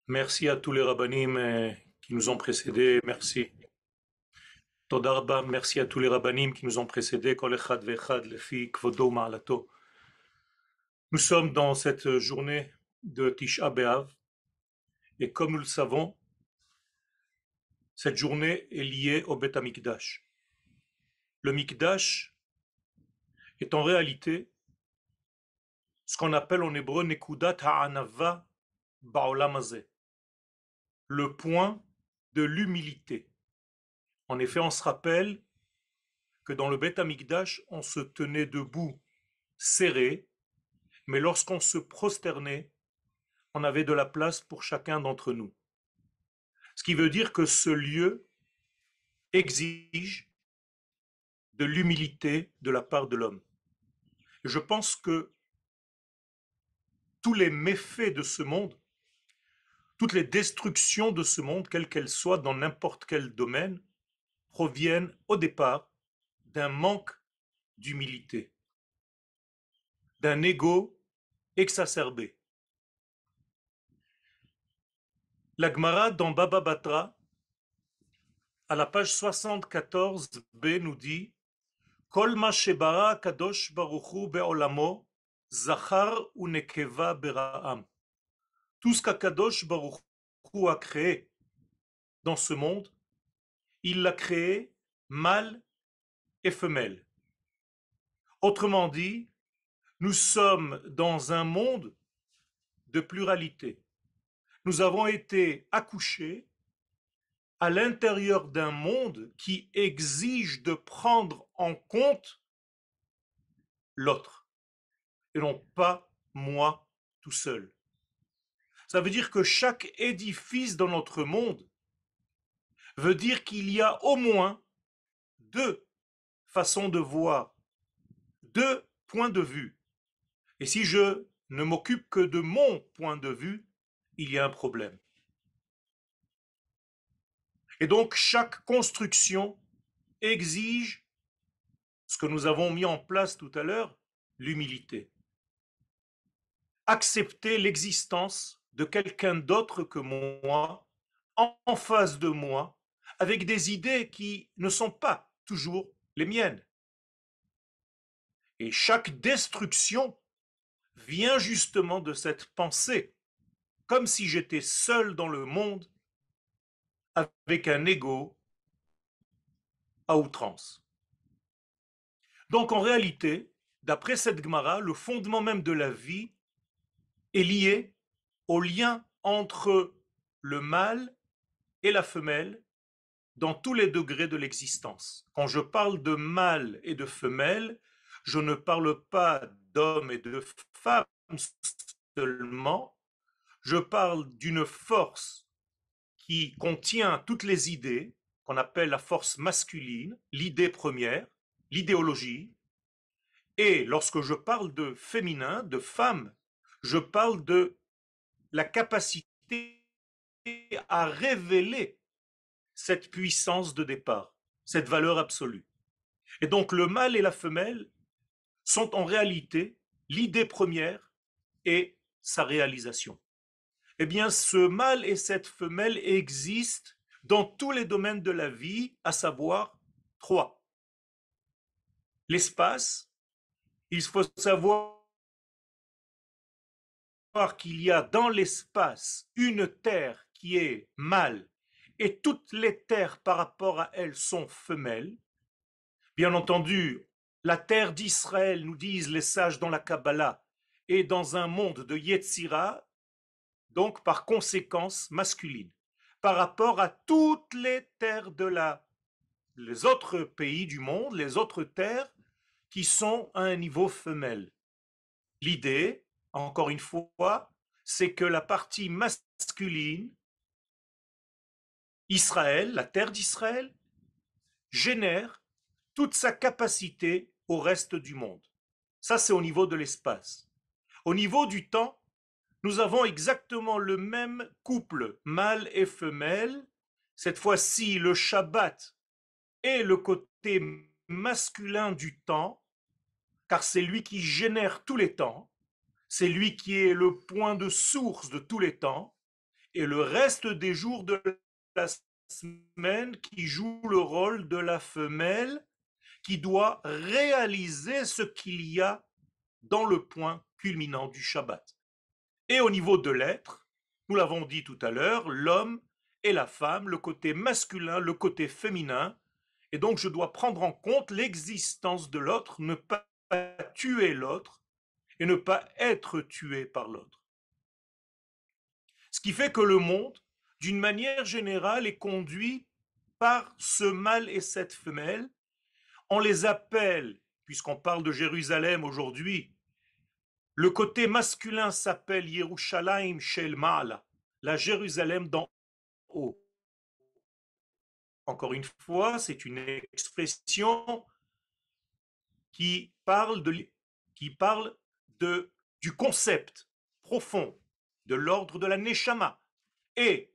Merci à tous les rabbinim qui nous ont précédés. Merci. Toda rabba. Merci à tous les rabbinim qui nous ont précédés. Kol echad ve'echad lefi kvodo ma'alato. Nous sommes dans cette journée de Tisha B'Av et comme nous le savons, cette journée est liée au Beth Amikdash. Le Mikdash est en réalité ce qu'on appelle en hébreu Nekudat ha'anava ba'olam hazeh, le point de l'humilité. En effet, on se rappelle que dans le Beth Amikdash, on se tenait debout serré, mais lorsqu'on se prosternait, on avait de la place pour chacun d'entre nous. Ce qui veut dire que ce lieu exige de l'humilité de la part de l'homme. Je pense que tous les méfaits de ce monde, toutes les destructions de ce monde, quelles qu'elles soient dans n'importe quel domaine, proviennent au départ d'un manque d'humilité, d'un ego exacerbé. La Gemara dans Baba Batra, à la page 74b, nous dit Kol ma shebara kadosh baruchu be'olamo zachar ou nekeva bera'am. Tout ce qu'Akadosh Baruch Hu a créé dans ce monde, il l'a créé mâle et femelle. Autrement dit, nous sommes dans un monde de pluralité. Nous avons été accouchés à l'intérieur d'un monde qui exige de prendre en compte l'autre et non pas moi tout seul. Ça veut dire que chaque édifice dans notre monde veut dire qu'il y a au moins deux façons de voir, deux points de vue. Et si je ne m'occupe que de mon point de vue, il y a un problème. Et donc chaque construction exige ce que nous avons mis en place tout à l'heure, l'humilité. Accepter l'existence de quelqu'un d'autre que moi, en face de moi, avec des idées qui ne sont pas toujours les miennes. Et chaque destruction vient justement de cette pensée, comme si j'étais seul dans le monde avec un ego à outrance. Donc en réalité, d'après cette Gemara, le fondement même de la vie est lié au lien entre le mâle et la femelle dans tous les degrés de l'existence. Quand je parle de mâle et de femelle, je ne parle pas d'hommes et de femmes seulement, je parle d'une force qui contient toutes les idées, qu'on appelle la force masculine, l'idée première, l'idéologie. Et lorsque je parle de féminin, de femme, je parle de la capacité à révéler cette puissance de départ, cette valeur absolue. Et donc le mâle et la femelle sont en réalité l'idée première et sa réalisation. Eh bien, ce mâle et cette femelle existent dans tous les domaines de la vie, à savoir trois. L'espace, il faut savoir qu'il y a dans l'espace une terre qui est mâle et toutes les terres par rapport à elle sont femelles. Bien entendu, la terre d'Israël, nous disent les sages dans la Kabbalah, est dans un monde de Yetzira, donc par conséquence masculine, par rapport à toutes les terres les autres pays du monde, les autres terres qui sont à un niveau femelle. L'idée, encore une fois, c'est que la partie masculine, Israël, la terre d'Israël, génère toute sa capacité au reste du monde. Ça, c'est au niveau de l'espace. Au niveau du temps, nous avons exactement le même couple, mâle et femelle. Cette fois-ci, le Shabbat est le côté masculin du temps, car c'est lui qui génère tous les temps, c'est lui qui est le point de source de tous les temps, et le reste des jours de la semaine qui joue le rôle de la femelle qui doit réaliser ce qu'il y a dans le point culminant du Shabbat. Et au niveau de l'être, nous l'avons dit tout à l'heure, l'homme et la femme, le côté masculin, le côté féminin, et donc je dois prendre en compte l'existence de l'autre, ne pas tuer l'autre et ne pas être tué par l'autre. Ce qui fait que le monde, d'une manière générale, est conduit par ce mâle et cette femelle. On les appelle, puisqu'on parle de Jérusalem aujourd'hui, le côté masculin s'appelle Yerushalayim Shel Ma'ala, la Jérusalem d'en haut. Encore une fois, c'est une expression qui parle, du concept profond de l'ordre de la Neshama. Et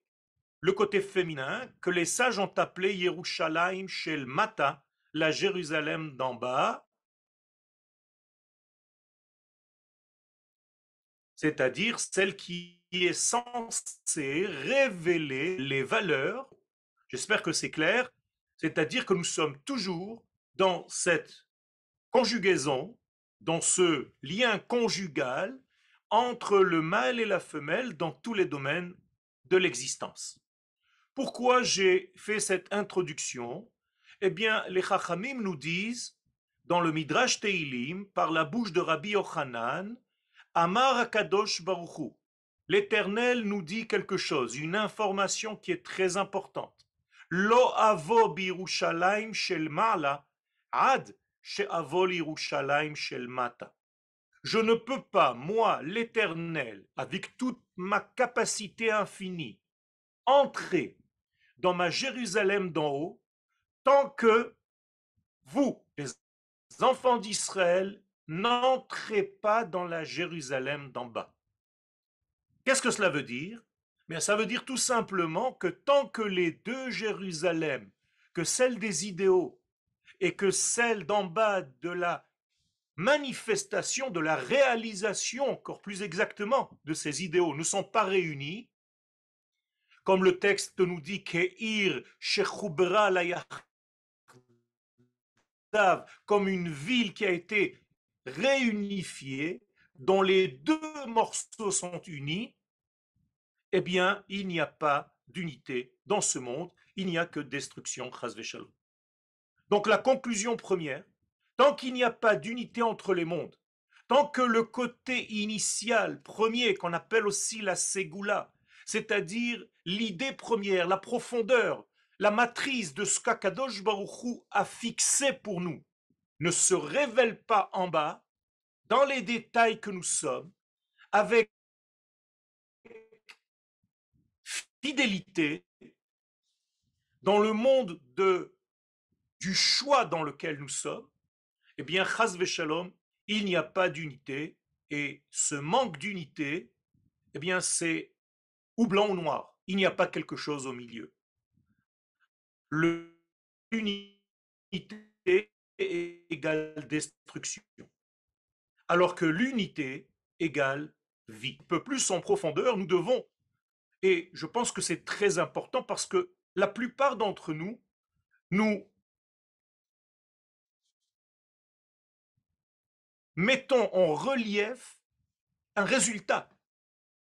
le côté féminin que les sages ont appelé Yerushalayim Shel Mata, la Jérusalem d'en bas, c'est-à-dire celle qui est censée révéler les valeurs. J'espère que c'est clair. C'est-à-dire que nous sommes toujours dans cette conjugaison, dans ce lien conjugal entre le mâle et la femelle dans tous les domaines de l'existence. Pourquoi j'ai fait cette introduction? Eh bien, les Chachamim nous disent, dans le Midrash Teilim, par la bouche de Rabbi Yochanan, Amar Akadosh Baruchu, l'Éternel nous dit quelque chose, une information qui est très importante. Lo avo birushalayim shel ma'ala ad she'avo l'Yerushalayim shel mata. Je ne peux pas, moi, l'Éternel, avec toute ma capacité infinie, entrer dans ma Jérusalem d'en haut tant que vous, les enfants d'Israël, n'entrez pas dans la Jérusalem d'en bas. Qu'est-ce que cela veut dire? Mais ça veut dire tout simplement que tant que les deux Jérusalem, que celle des idéaux et que celle d'en bas de la manifestation, de la réalisation, encore plus exactement, de ces idéaux ne sont pas réunis, comme le texte nous dit Ke'ir shechubra la comme une ville qui a été réunifiée, dont les deux morceaux sont unis, eh bien, il n'y a pas d'unité dans ce monde, il n'y a que destruction, chas v'shalom. Donc la conclusion première, tant qu'il n'y a pas d'unité entre les mondes, tant que le côté initial, premier, qu'on appelle aussi la ségoula, c'est-à-dire l'idée première, la profondeur, la matrice de ce qu'Akadosh Baruch Hu a fixé pour nous, ne se révèle pas en bas, dans les détails que nous sommes, avec fidélité, dans le monde du choix dans lequel nous sommes, eh bien, chas v'shalom, il n'y a pas d'unité, et ce manque d'unité, eh bien, c'est ou blanc ou noir. Il n'y a pas quelque chose au milieu. L'unité égale destruction, alors que l'unité égale vie. Un peu plus en profondeur, nous devons, et je pense que c'est très important parce que la plupart d'entre nous, nous mettons en relief un résultat.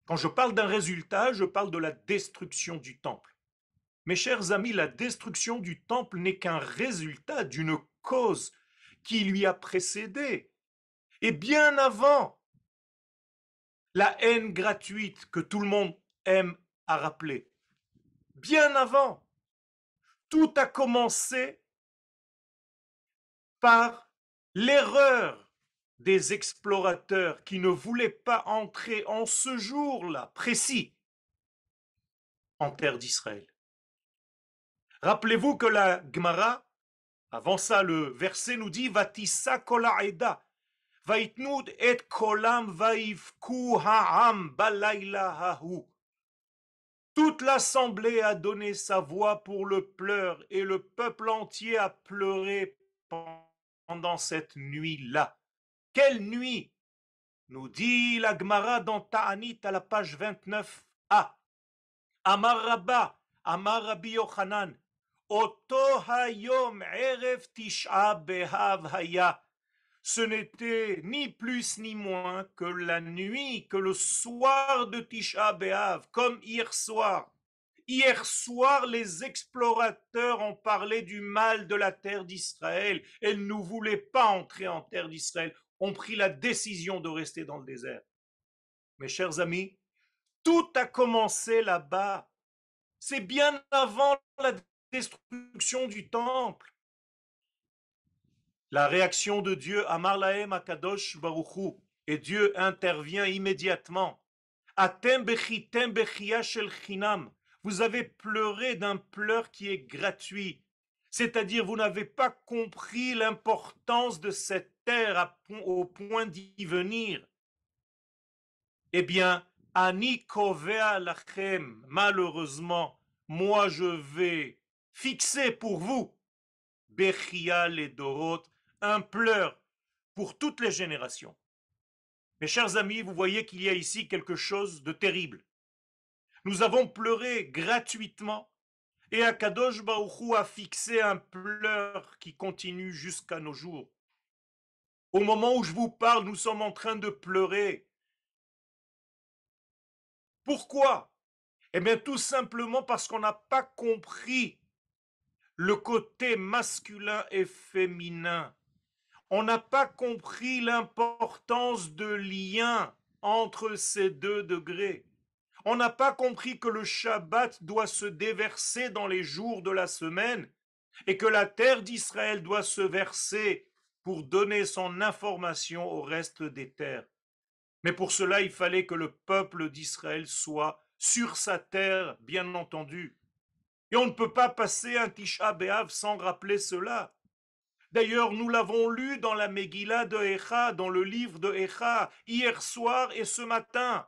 Quand je parle d'un résultat, je parle de la destruction du temple. Mes chers amis, la destruction du temple n'est qu'un résultat d'une cause qui lui a précédé. Et bien avant la haine gratuite que tout le monde aime à rappeler, bien avant, tout a commencé par l'erreur des explorateurs qui ne voulaient pas entrer en ce jour-là précis en terre d'Israël. Rappelez-vous que la Gemara, avant ça, le verset nous dit Vatissa kol ha'eda, vaitnud et kolam vaivku ha'am balayla hahu. Toute l'assemblée a donné sa voix pour le pleur et le peuple entier a pleuré pendant cette nuit-là. Quelle nuit? Nous dit la Gemara dans Ta'anit à la page 29a. Amar Rabba, Amar Rabbi Yochanan, Oto hayom erev tisha behav haya. Ce n'était ni plus ni moins que la nuit, que le soir de Tisha B'Av, comme hier soir. Hier soir, les explorateurs ont parlé du mal de la terre d'Israël. Elles ne voulaient pas entrer en terre d'Israël, ont pris la décision de rester dans le désert. Mes chers amis, tout a commencé là-bas. C'est bien avant la destruction du temple. La réaction de Dieu, Amar Lahem Akadosh Baruchu, et Dieu intervient immédiatement. Atem bechitem bechia shel chinam. Vous avez pleuré d'un pleur qui est gratuit. C'est-à-dire, vous n'avez pas compris l'importance de cette terre au point d'y venir. Eh bien, Ani kovea lachem, malheureusement, moi je vais fixer pour vous, bechia les dorot, un pleur pour toutes les générations. Mes chers amis, vous voyez qu'il y a ici quelque chose de terrible. Nous avons pleuré gratuitement et Akadosh Baruch Hu a fixé un pleur qui continue jusqu'à nos jours. Au moment où je vous parle, nous sommes en train de pleurer. Pourquoi? Eh bien, tout simplement parce qu'on n'a pas compris le côté masculin et féminin. On n'a pas compris l'importance de lien entre ces deux degrés. On n'a pas compris que le Shabbat doit se déverser dans les jours de la semaine et que la terre d'Israël doit se verser pour donner son information au reste des terres. Mais pour cela, il fallait que le peuple d'Israël soit sur sa terre, bien entendu. Et on ne peut pas passer un Tisha B'Av sans rappeler cela. D'ailleurs, nous l'avons lu dans la Megillah de Echa, dans le livre de Echa, hier soir et ce matin,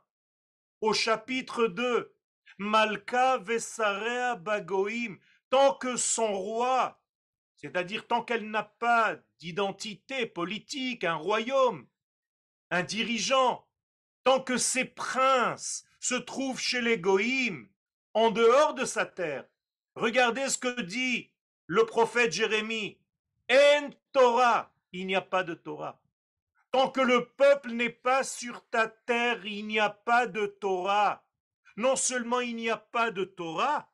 au chapitre 2. Malka Vesarea Bagoim, tant que son roi, c'est-à-dire tant qu'elle n'a pas d'identité politique, un royaume, un dirigeant, tant que ses princes se trouvent chez les Goïm, en dehors de sa terre. Regardez ce que dit le prophète Jérémie. En Torah, il n'y a pas de Torah. Tant que le peuple n'est pas sur ta terre, il n'y a pas de Torah. Non seulement il n'y a pas de Torah,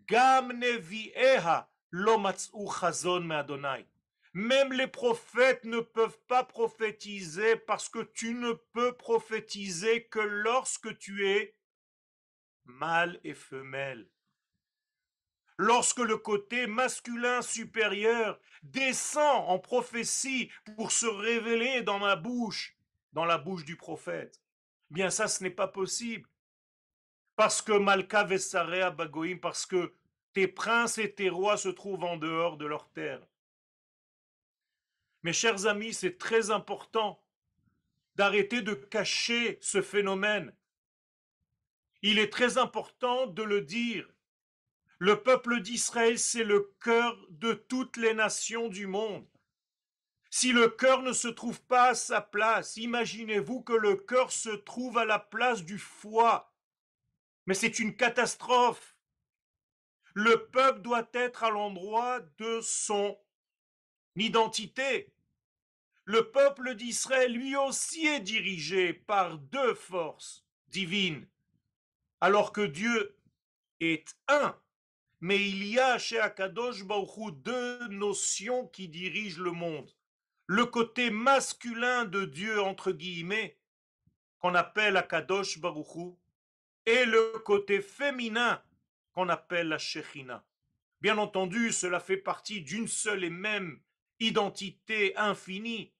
Gam Nevieha lo matz'u chazon me'Adonai. Même les prophètes ne peuvent pas prophétiser parce que tu ne peux prophétiser que lorsque tu es mâle et femelle. Lorsque le côté masculin supérieur descend en prophétie pour se révéler dans la bouche du prophète, bien ça ce n'est pas possible. Parce que Malka Vesarea Bagoïm, parce que tes princes et tes rois se trouvent en dehors de leur terre. Mes chers amis, c'est très important d'arrêter de cacher ce phénomène. Il est très important de le dire. Le peuple d'Israël, c'est le cœur de toutes les nations du monde. Si le cœur ne se trouve pas à sa place, imaginez-vous que le cœur se trouve à la place du foie. Mais c'est une catastrophe. Le peuple doit être à l'endroit de son identité. Le peuple d'Israël, lui aussi, est dirigé par deux forces divines, alors que Dieu est un. Mais il y a chez Akadosh Baruch Hu deux notions qui dirigent le monde. Le côté masculin de Dieu, entre guillemets, qu'on appelle Akadosh Baruch Hu, et le côté féminin qu'on appelle la Shekhinah. Bien entendu, cela fait partie d'une seule et même identité infinie.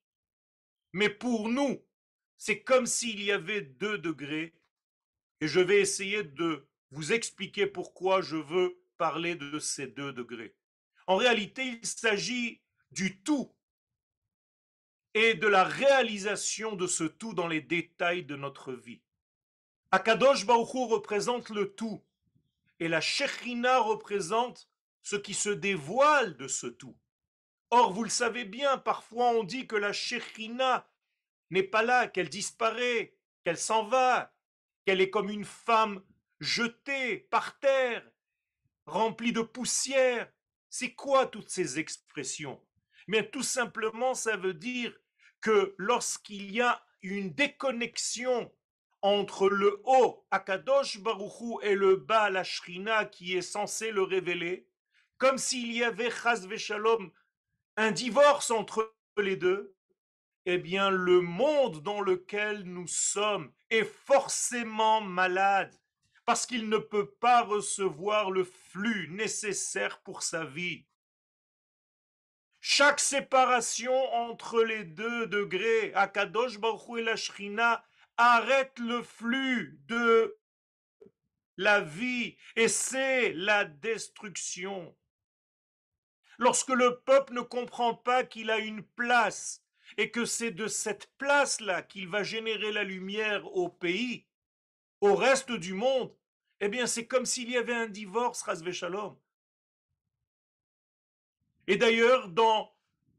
Mais pour nous, c'est comme s'il y avait deux degrés. Et je vais essayer de vous expliquer pourquoi je veux parler de ces deux degrés. En réalité, il s'agit du tout et de la réalisation de ce tout dans les détails de notre vie. Akadosh Baruch Hu représente le tout et la Shekhinah représente ce qui se dévoile de ce tout. Or, vous le savez bien, parfois on dit que la Shekhinah n'est pas là, qu'elle disparaît, qu'elle s'en va, qu'elle est comme une femme jeté par terre, rempli de poussière. C'est quoi toutes ces expressions? Mais tout simplement, ça veut dire que lorsqu'il y a une déconnexion entre le haut, Akadosh Baruchou, et le bas, la Shrina, qui est censé le révéler, comme s'il y avait, Chas Shalom, un divorce entre les deux, eh bien, le monde dans lequel nous sommes est forcément malade parce qu'il ne peut pas recevoir le flux nécessaire pour sa vie. Chaque séparation entre les deux degrés, Akadosh Baruch Hu et la Shrina, arrête le flux de la vie et c'est la destruction. Lorsque le peuple ne comprend pas qu'il a une place et que c'est de cette place-là qu'il va générer la lumière au pays, au reste du monde, eh bien c'est comme s'il y avait un divorce, Razve Shalom. Et d'ailleurs, dans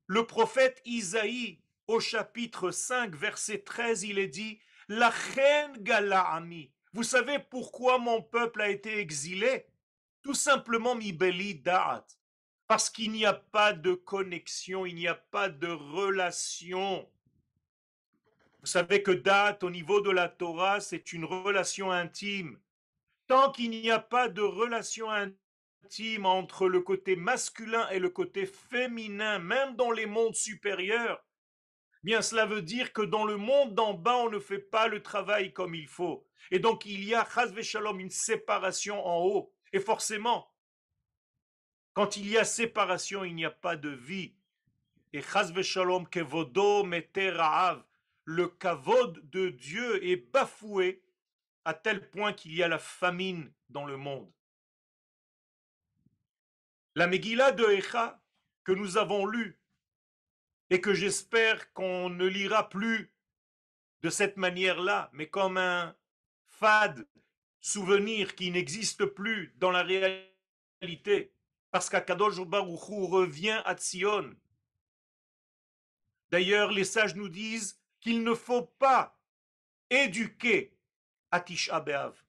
le prophète Isaïe, au chapitre 5, verset 13, il est dit, La reine Galaami. Vous savez pourquoi mon peuple a été exilé? Tout simplement, mi beli da'at. Parce qu'il n'y a pas de connexion, il n'y a pas de relation. Vous savez que da'at, au niveau de la Torah, c'est une relation intime. Tant qu'il n'y a pas de relation intime entre le côté masculin et le côté féminin, même dans les mondes supérieurs, bien cela veut dire que dans le monde d'en bas, on ne fait pas le travail comme il faut. Et donc il y a, chas shalom, une séparation en haut. Et forcément, quand il y a séparation, il n'y a pas de vie. Et chas shalom, kevodo mete ra'av, le kavod de Dieu est bafoué à tel point qu'il y a la famine dans le monde. La Megillah de Echa que nous avons lue et que j'espère qu'on ne lira plus de cette manière-là, mais comme un fade souvenir qui n'existe plus dans la réalité, parce qu'Akadosh Baruch Hu revient à Tzion. D'ailleurs, les sages nous disent qu'il ne faut pas éduquer à Tisha B'Av.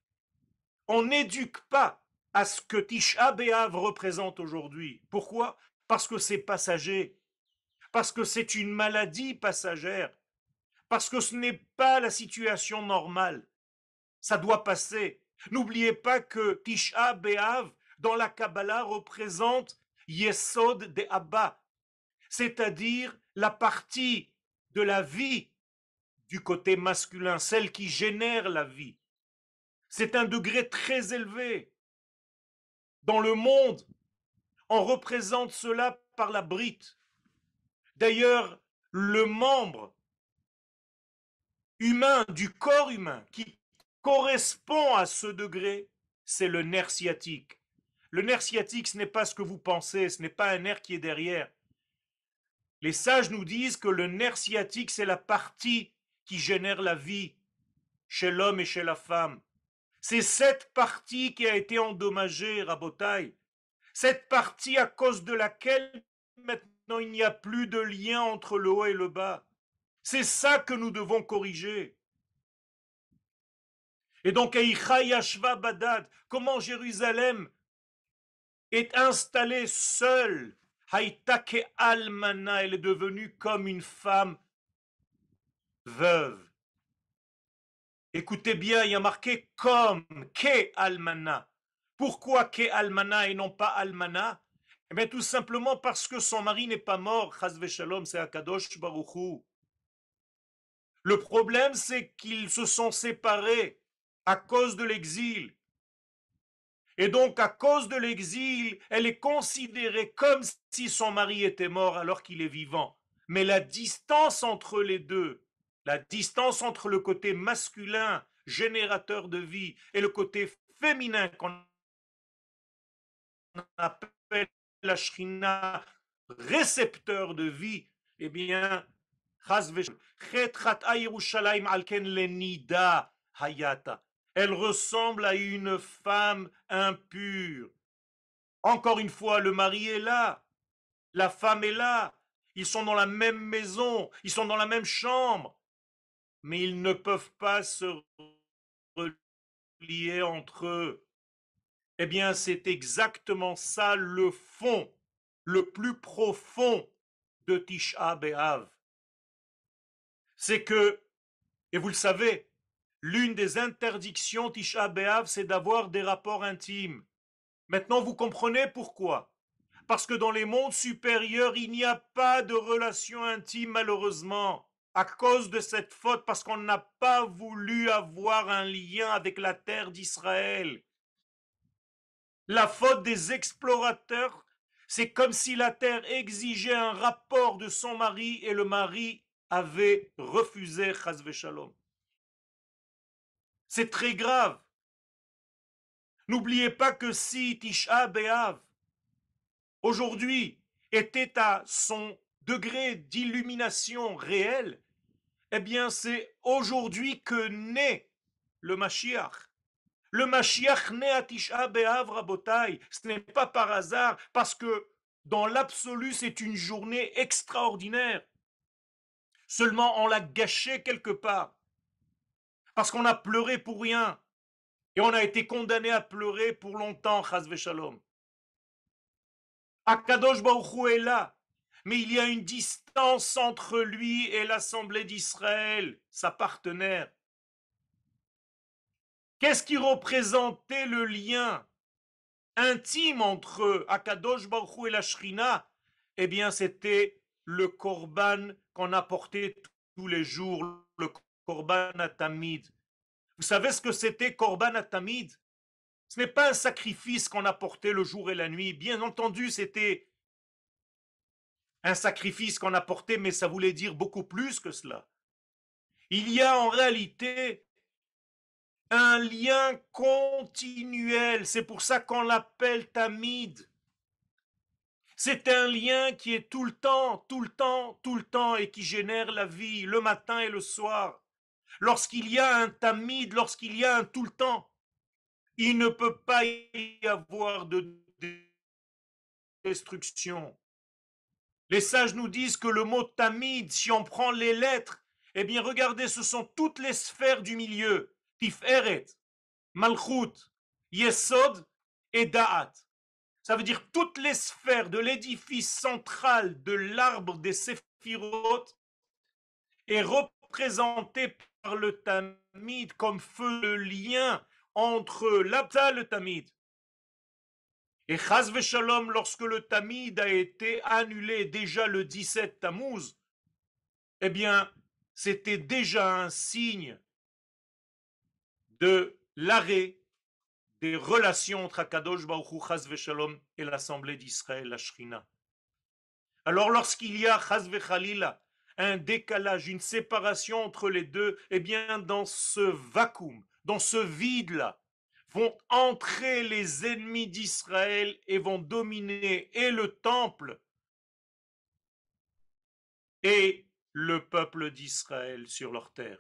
On n'éduque pas à ce que Tisha B'Av représente aujourd'hui. Pourquoi? Parce que c'est passager, parce que c'est une maladie passagère, parce que ce n'est pas la situation normale. Ça doit passer. N'oubliez pas que Tisha B'Av, dans la Kabbalah, représente Yesod de Abba, c'est-à-dire la partie de la vie du côté masculin, celle qui génère la vie. C'est un degré très élevé. Dans le monde, on représente cela par la brite. D'ailleurs, le membre humain du corps humain qui correspond à ce degré, c'est le nerf sciatique. Le nerf sciatique, ce n'est pas ce que vous pensez, ce n'est pas un nerf qui est derrière. Les sages nous disent que le nerf sciatique, c'est la partie qui génère la vie chez l'homme et chez la femme. C'est cette partie qui a été endommagée, Rabotai. Cette partie à cause de laquelle maintenant il n'y a plus de lien entre le haut et le bas. C'est ça que nous devons corriger. Et donc, Eicha Yashva Badad, comment Jérusalem est installée seule. Haïtake Almana, elle est devenue comme une femme veuve. Écoutez bien, il y a marqué comme, Ke Almana. Pourquoi Ke Almana et non pas Almana? Eh bien, tout simplement parce que son mari n'est pas mort. Chas Shalom, c'est Akadosh Baruch Hu. Le problème, c'est qu'ils se sont séparés à cause de l'exil. Et donc, à cause de l'exil, elle est considérée comme si son mari était mort alors qu'il est vivant. Mais la distance entre les deux, la distance entre le côté masculin, générateur de vie, et le côté féminin qu'on appelle la shrina, récepteur de vie, eh bien, elle ressemble à une femme impure. Encore une fois, le mari est là, la femme est là, ils sont dans la même maison, ils sont dans la même chambre, mais ils ne peuvent pas se multipliés entre eux. Eh bien, c'est exactement ça le fond, le plus profond de Tisha B'Av. C'est que, et vous le savez, l'une des interdictions Tisha B'Av, c'est d'avoir des rapports intimes. Maintenant, vous comprenez pourquoi. Parce que dans les mondes supérieurs, il n'y a pas de relation intime, malheureusement, à cause de cette faute, parce qu'on n'a pas voulu avoir un lien avec la terre d'Israël. La faute des explorateurs, c'est comme si la terre exigeait un rapport de son mari et le mari avait refusé, chas v'shalom. C'est très grave. N'oubliez pas que si Tisha B'Av, aujourd'hui, était à son degré d'illumination réel, eh bien c'est aujourd'hui que naît le Mashiach. Le Mashiach naît à Tisha B'Av, Rabotai. Ce n'est pas par hasard, parce que dans l'absolu, c'est une journée extraordinaire. Seulement, on l'a gâché quelque part, parce qu'on a pleuré pour rien, et on a été condamné à pleurer pour longtemps, chas v'shalom. Akadosh Baruch Hu est là, mais il y a une distance entre lui et l'Assemblée d'Israël, sa partenaire. Qu'est-ce qui représentait le lien intime entre Akadosh Baruch Hu et la Shrina? Eh bien, c'était le korban qu'on apportait tous les jours, le korban atamid. Vous savez ce que c'était korban atamid? Ce n'est pas un sacrifice qu'on apportait le jour et la nuit. Bien entendu, c'était un sacrifice qu'on apportait, mais ça voulait dire beaucoup plus que cela. Il y a en réalité un lien continuel. C'est pour ça qu'on l'appelle tamid. C'est un lien qui est tout le temps, tout le temps, tout le temps et qui génère la vie le matin et le soir. Lorsqu'il y a un tamid, lorsqu'il y a un tout le temps, il ne peut pas y avoir de destruction. Les sages nous disent que le mot tamid, si on prend les lettres, eh bien regardez, ce sont toutes les sphères du milieu. Tiferet, Malchut, Yesod et Da'at. Ça veut dire toutes les sphères de l'édifice central de l'arbre des Séphirot est représenté par le Tamid comme feu le lien entre l'Abta et le Tamid. Et Chaz Shalom, lorsque le Tamid a été annulé déjà le 17 Tammuz, eh bien, c'était déjà un signe de l'arrêt des relations entre Akadosh Baruch Hu, Chaz Shalom, et l'Assemblée d'Israël, la Shrina. Alors lorsqu'il y a Chaz Khalila, un décalage, une séparation entre les deux, eh bien dans ce vacuum, dans ce vide-là, vont entrer les ennemis d'Israël et vont dominer et le temple et le peuple d'Israël sur leur terre.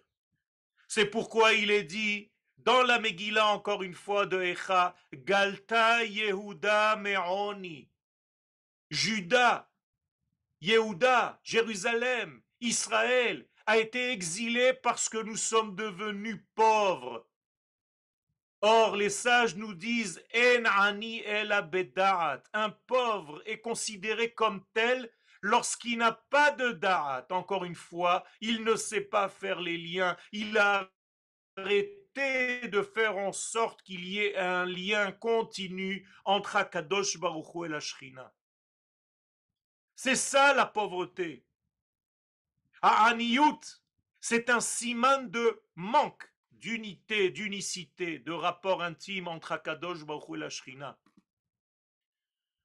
C'est pourquoi il est dit dans la Megillah, encore une fois, de Echa, Galta Yehuda Me'oni. Juda, Yehuda, Jérusalem, Israël a été exilé parce que nous sommes devenus pauvres. Or, les sages nous disent En ani ela beda'at. Un pauvre est considéré comme tel lorsqu'il n'a pas de da'at. Encore une fois, il ne sait pas faire les liens. Il a arrêté de faire en sorte qu'il y ait un lien continu entre Akadosh Baruch Hu et la Shrina. C'est ça la pauvreté. Aniyut, c'est un siman de manque d'unité, d'unicité, de rapport intime entre Akadosh Baruch Hu et la Shrina.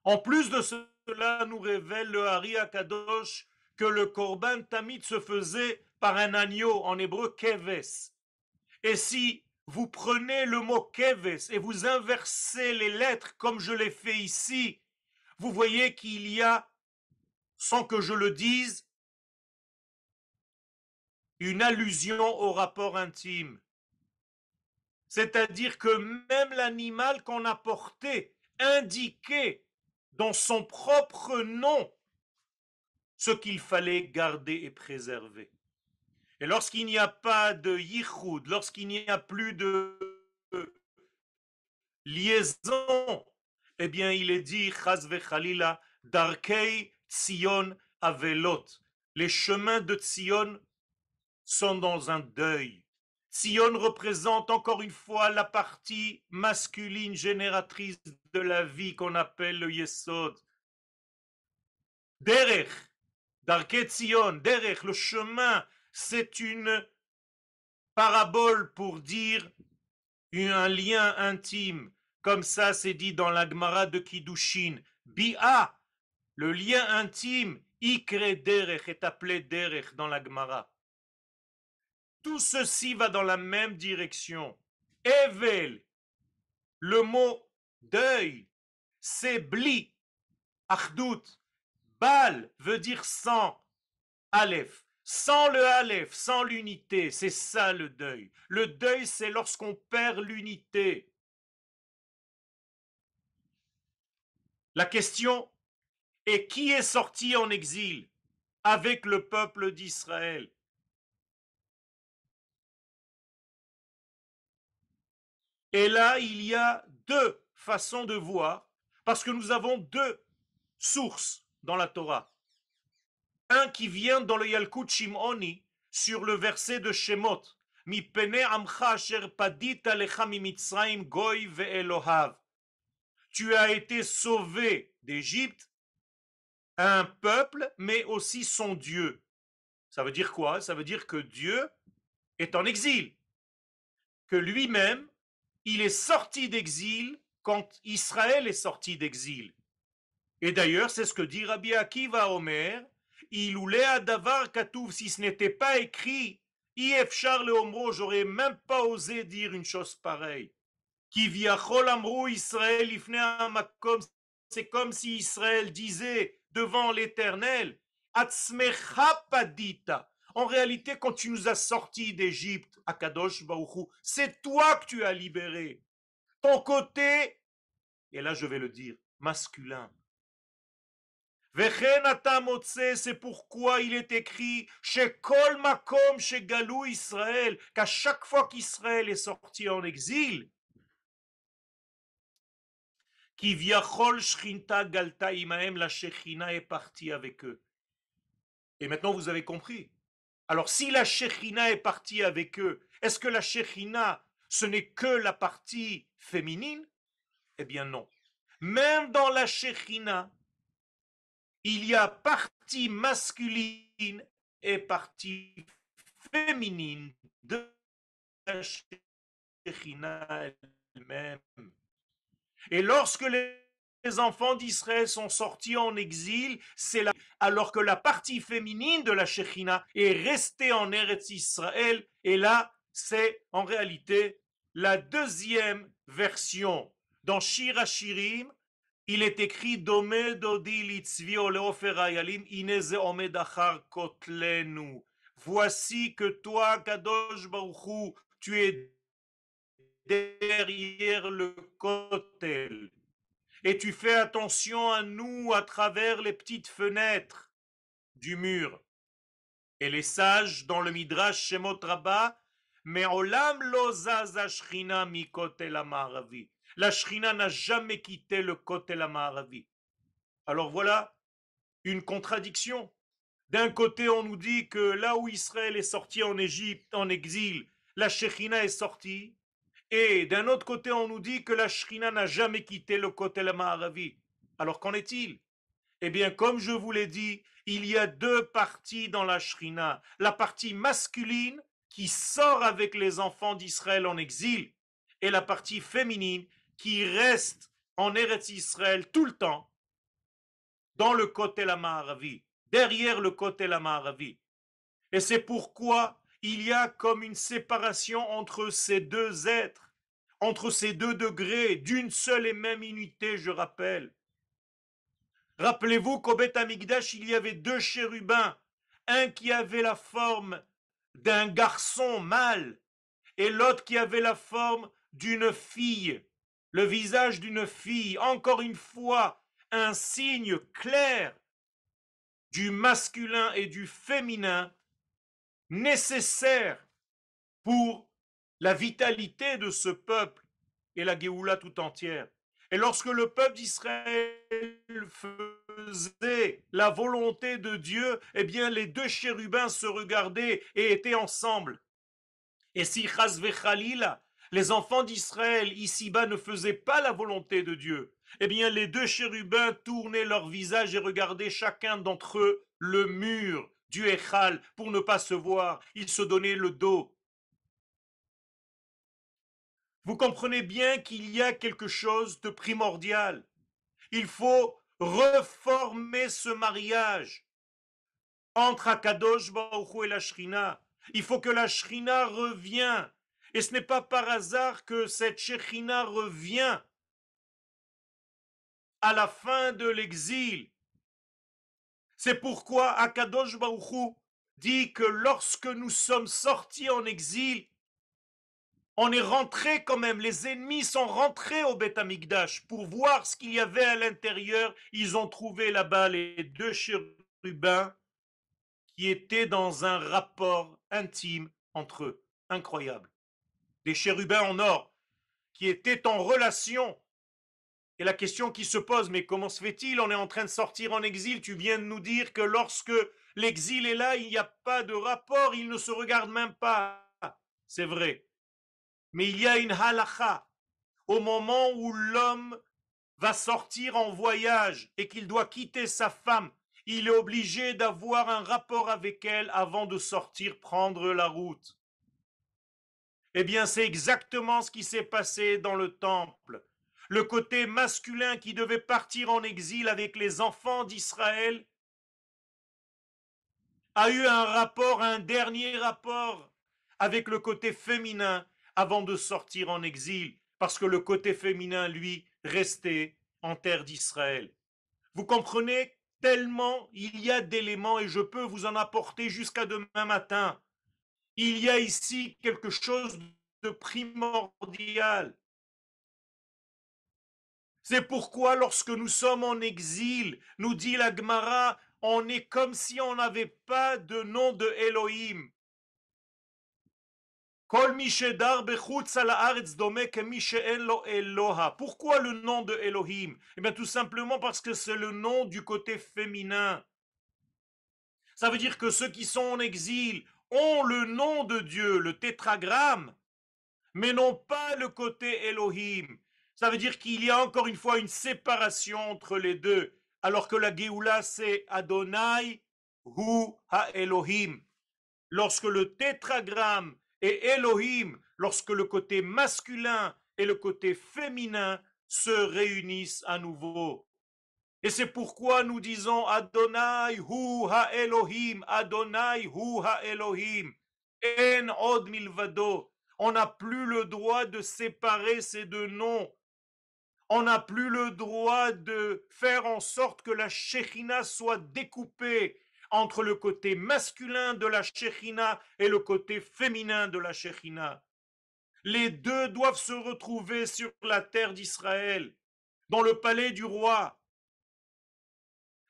En plus de cela, nous révèle le Hari Akadosh que le Korban Tamid se faisait par un agneau, en hébreu keves. Et si vous prenez le mot keves et vous inversez les lettres comme je l'ai fait ici, vous voyez qu'il y a, sans que je le dise, une allusion au rapport intime. C'est-à-dire que même l'animal qu'on a porté indiquait dans son propre nom ce qu'il fallait garder et préserver. Et lorsqu'il n'y a pas de yichud, lorsqu'il n'y a plus de liaison, eh bien il est dit, Chaz vechalila, Darkei Tzion Avelot. Les chemins de Tzion sont dans un deuil. Tzion représente encore une fois la partie masculine génératrice de la vie qu'on appelle le Yesod. Derech, Darkei Tzion, Derech, le chemin, c'est une parabole pour dire un lien intime. Comme ça, c'est dit dans la Gemara de Kiddushin. Bi'a, le lien intime, Ikre Derech est appelé Derech dans la Gemara. Tout ceci va dans la même direction. Evel, le mot deuil, c'est bli, achdut. Bal veut dire sans, aleph. Sans le aleph, sans l'unité, c'est ça le deuil. Le deuil, c'est lorsqu'on perd l'unité. La question est qui est sorti en exil avec le peuple d'Israël? Et là, il y a deux façons de voir, parce que nous avons deux sources dans la Torah. Un qui vient dans le Yalkut Shimoni sur le verset de Shemot. Mipene amcha asher padita lecha mimitzrayim goy ve'elohav. Tu as été sauvé d'Égypte, un peuple, mais aussi son Dieu. Ça veut dire quoi? Ça veut dire que Dieu est en exil, que lui-même, il est sorti d'exil quand Israël est sorti d'exil. Et d'ailleurs, c'est ce que dit Rabbi Akiva Omer, il oulé à davar katouf, si ce n'était pas écrit, Ifchar le omro, j'aurais même pas osé dire une chose pareille. Qui viachol amrou Israël ifne amakom, c'est comme si Israël disait devant l'Éternel, Atzmecha padita. En réalité, quand tu nous as sortis d'Égypte, Akadosh Baruchu, c'est toi que tu as libéré. Ton côté, et là je vais le dire, masculin. C'est pourquoi il est écrit chez Kol Makom, chez Galou Israël, qu'à chaque fois qu'Israël est sorti en exil, qui viachol shrinta galta imaem, la Shechina est partie avec eux. Et maintenant vous avez compris. Alors si la Shechina est partie avec eux, est-ce que la Shechina, ce n'est que la partie féminine? Eh bien non. Même dans la Shechina, il y a partie masculine et partie féminine de la Shekhinah elle-même. Et lorsque les enfants d'Israël sont sortis en exil, c'est là, alors que la partie féminine de la Shekhinah est restée en Eretz Israël, et là, c'est en réalité la deuxième version. Dans Shir HaShirim, il est écrit Dome Dodi Litzvi Oleofer Hayalim Ineze Omed Achar Kotlenu. Voici que toi, Kadosh Baruchu, tu es derrière le kotel. Et tu fais attention à nous à travers les petites fenêtres du mur. Et les sages dans le Midrash Shemot Rabbah, Me'olam lo zaza Shechina mi kotel amaravi. La Shrina n'a jamais quitté le Kotel Amaravi. Alors voilà une contradiction. D'un côté, on nous dit que là où Israël est sorti en Égypte, en exil, la Shekhinah est sortie. Et d'un autre côté, on nous dit que la Shekhinah n'a jamais quitté le Kotel Amaravi. Alors qu'en est-il? Eh bien, comme je vous l'ai dit, il y a deux parties dans la Shekhinah. La partie masculine qui sort avec les enfants d'Israël en exil et la partie féminine qui reste en Eretz Israël tout le temps, dans le Kotel Amaravi, derrière le Kotel Amaravi. Et c'est pourquoi il y a comme une séparation entre ces deux êtres, entre ces deux degrés, d'une seule et même unité, je rappelle. Rappelez-vous qu'au Beth Amikdash, il y avait deux chérubins, un qui avait la forme d'un garçon mâle et l'autre qui avait la forme d'une fille, le visage d'une fille. Encore une fois, un signe clair du masculin et du féminin nécessaire pour la vitalité de ce peuple et la Géoula tout entière. Et lorsque le peuple d'Israël faisait la volonté de Dieu, eh bien les deux chérubins se regardaient et étaient ensemble. Et si Chas vechalila, les enfants d'Israël ici-bas ne faisaient pas la volonté de Dieu, eh bien les deux chérubins tournaient leur visage et regardaient chacun d'entre eux le mur du Echal pour ne pas se voir. Ils se donnaient le dos. Vous comprenez bien qu'il y a quelque chose de primordial. Il faut reformer ce mariage entre Akadosh Baruch Hu et la Shrina. Il faut que la Shrina revienne. Et ce n'est pas par hasard que cette Shrina revient à la fin de l'exil. C'est pourquoi Akadosh Baruch Hu dit que lorsque nous sommes sortis en exil, on est rentré quand même, les ennemis sont rentrés au Beth Amikdash pour voir ce qu'il y avait à l'intérieur. Ils ont trouvé là-bas les deux chérubins qui étaient dans un rapport intime entre eux. Incroyable. Des chérubins en or qui étaient en relation. Et la question qui se pose, mais comment se fait-il? On est en train de sortir en exil. Tu viens de nous dire que lorsque l'exil est là, il n'y a pas de rapport, ils ne se regardent même pas. C'est vrai. Mais il y a une halakha. Au moment où l'homme va sortir en voyage et qu'il doit quitter sa femme, il est obligé d'avoir un rapport avec elle avant de sortir prendre la route. Eh bien, c'est exactement ce qui s'est passé dans le temple. Le côté masculin qui devait partir en exil avec les enfants d'Israël a eu un rapport, un dernier rapport avec le côté féminin avant de sortir en exil, parce que le côté féminin, lui, restait en terre d'Israël. Vous comprenez tellement il y a d'éléments et je peux vous en apporter jusqu'à demain matin. Il y a ici quelque chose de primordial. C'est pourquoi lorsque nous sommes en exil, nous dit la Gemara, on est comme si on n'avait pas de nom de Elohim. Pourquoi le nom de Elohim? Eh bien tout simplement parce que c'est le nom du côté féminin. Ça veut dire que ceux qui sont en exil ont le nom de Dieu, le tétragramme, mais n'ont pas le côté Elohim. Ça veut dire qu'il y a encore une fois une séparation entre les deux, alors que la Géoula c'est Adonai Hu Ha-Elohim. Lorsque le tétragramme est Elohim, lorsque le côté masculin et le côté féminin se réunissent à nouveau. Et c'est pourquoi nous disons Adonai Hu Ha-Elohim, Adonai Hu Ha-Elohim, En Od Milvado. On n'a plus le droit de séparer ces deux noms. On n'a plus le droit de faire en sorte que la Shekhinah soit découpée entre le côté masculin de la Shekhinah et le côté féminin de la Shekhinah. Les deux doivent se retrouver sur la terre d'Israël, dans le palais du roi.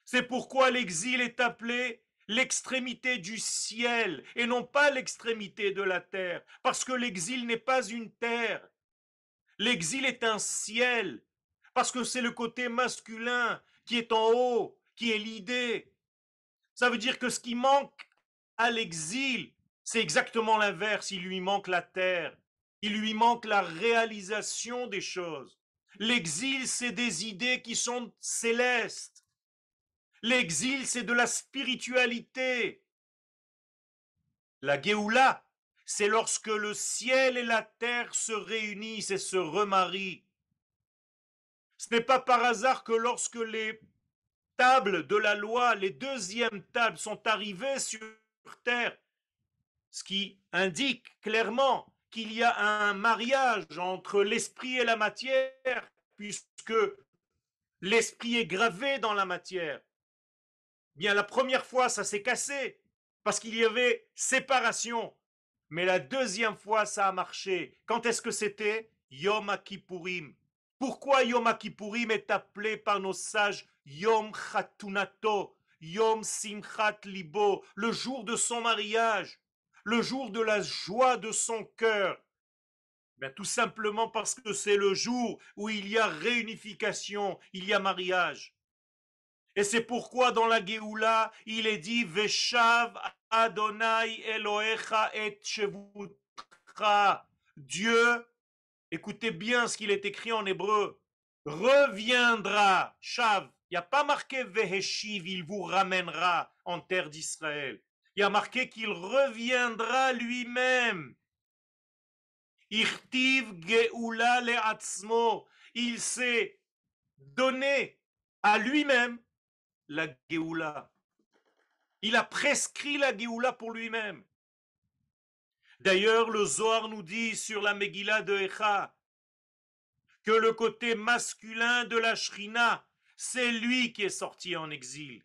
C'est pourquoi l'exil est appelé l'extrémité du ciel et non pas l'extrémité de la terre, parce que l'exil n'est pas une terre. L'exil est un ciel, parce que c'est le côté masculin qui est en haut, qui est l'idée. Ça veut dire que ce qui manque à l'exil, c'est exactement l'inverse. Il lui manque la terre, il lui manque la réalisation des choses. L'exil, c'est des idées qui sont célestes. L'exil, c'est de la spiritualité. La Géoula, c'est lorsque le ciel et la terre se réunissent et se remarient. Ce n'est pas par hasard que lorsque les tables de la loi, les deuxièmes tables sont arrivées sur terre, ce qui indique clairement qu'il y a un mariage entre l'esprit et la matière, puisque l'esprit est gravé dans la matière. Bien, la première fois, ça s'est cassé, parce qu'il y avait séparation. Mais la deuxième fois, ça a marché. Quand est-ce que c'était? Yom Kippourim. Pourquoi Yom Kippourim est appelé par nos sages Yom Chatunato, Yom Simchat Libo, le jour de son mariage, le jour de la joie de son cœur? Ben, tout simplement parce que c'est le jour où il y a réunification, il y a mariage. Et c'est pourquoi dans la Géoula, il est dit Veshav Adonai Elohecha et Shevutra. Dieu, écoutez bien ce qu'il est écrit en hébreu, reviendra, Shav. Il n'y a pas marqué Veheshiv, il vous ramènera en terre d'Israël. Il y a marqué qu'il reviendra lui-même. Irtiv Geoula Le'atzmo. Il s'est donné à lui-même la Géoula. Il a prescrit la Géoula pour lui-même. D'ailleurs, le Zohar nous dit sur la Megillah de Echa que le côté masculin de la Shrina, c'est lui qui est sorti en exil.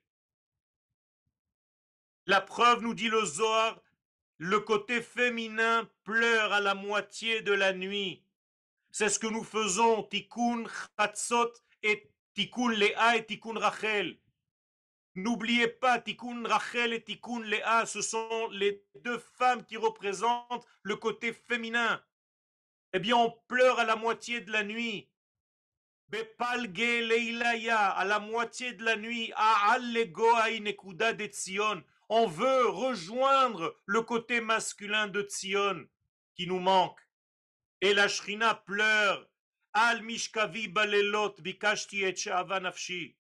La preuve, nous dit le Zohar, le côté féminin pleure à la moitié de la nuit. C'est ce que nous faisons, Tikkun Chatzot et Tikkun Léa et Tikkun Rachel. N'oubliez pas, Tikkun Rachel et Tikkun Léa, ce sont les deux femmes qui représentent le côté féminin. Eh bien, on pleure à la moitié de la nuit. Bepalge Leilaya, à la moitié de la nuit, Nekuda de Tzion. On veut rejoindre le côté masculin de Tzion qui nous manque. Et la Shrina pleure. Al Mishkavi Balelot Bikashti et Nafshi.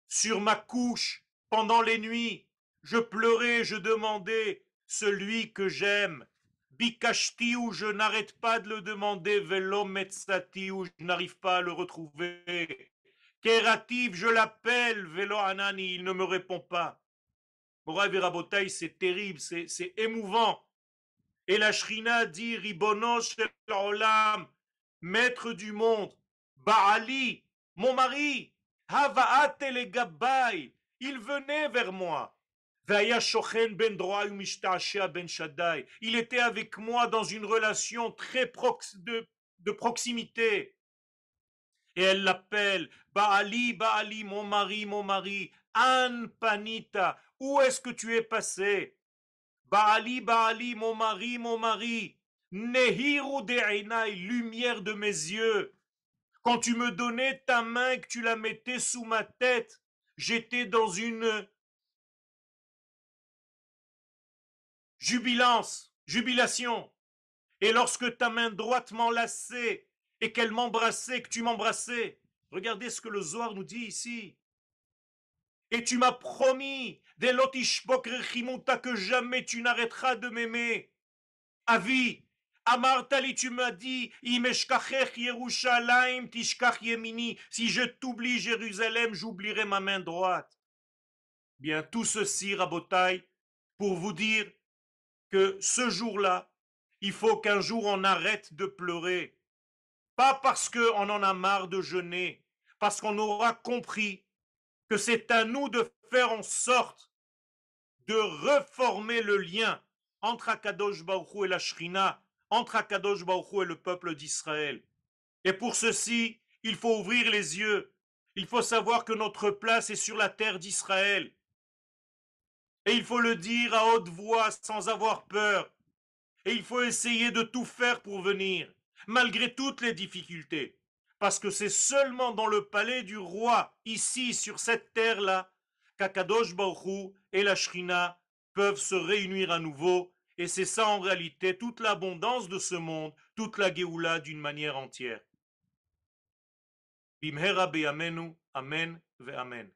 Sur ma couche, pendant les nuits, je pleurais, je demandais celui que j'aime. Bikashti, où je n'arrête pas de le demander, Velo Metzati, où je n'arrive pas à le retrouver. Kerativ, je l'appelle, Velo Anani, il ne me répond pas. Morav et Rabotai, c'est terrible, c'est émouvant. Et la Shrina dit, Ribonos shel Olam, maître du monde, Baali, mon mari, Havaate le Gabbai, il venait vers moi. Il était avec moi dans une relation très de proximité. Et elle l'appelle Baali, Baali, mon mari, An Panita, où est-ce que tu es passé? Baali, Baali, mon mari, Nehiru de'inai, lumière de mes yeux. Quand tu me donnais ta main et que tu la mettais sous ma tête, j'étais dans une jubilation. Et lorsque ta main droite m'enlaçait et qu'elle m'embrassait, que tu m'embrassais, regardez ce que le Zohar nous dit ici. Et tu m'as promis, que jamais tu n'arrêteras de m'aimer. Avi, Amartali, tu m'as dit, si je t'oublie Jérusalem, j'oublierai ma main droite. Bien, tout ceci, Rabotai, pour vous dire que ce jour-là, il faut qu'un jour on arrête de pleurer. Pas parce qu'on en a marre de jeûner, parce qu'on aura compris que c'est à nous de faire en sorte de reformer le lien entre Akadosh Baruch Hu et la Shrina, entre Akadosh Baruch Hu et le peuple d'Israël. Et pour ceci, il faut ouvrir les yeux. Il faut savoir que notre place est sur la terre d'Israël. Et il faut le dire à haute voix sans avoir peur. Et il faut essayer de tout faire pour venir, malgré toutes les difficultés. Parce que c'est seulement dans le palais du roi, ici, sur cette terre-là, qu'Akadosh Baruch Hu et la Shrina peuvent se réunir à nouveau. Et c'est ça en réalité toute l'abondance de ce monde, toute la Géoula d'une manière entière. Bimhera beyamenu, Amen ve Amen.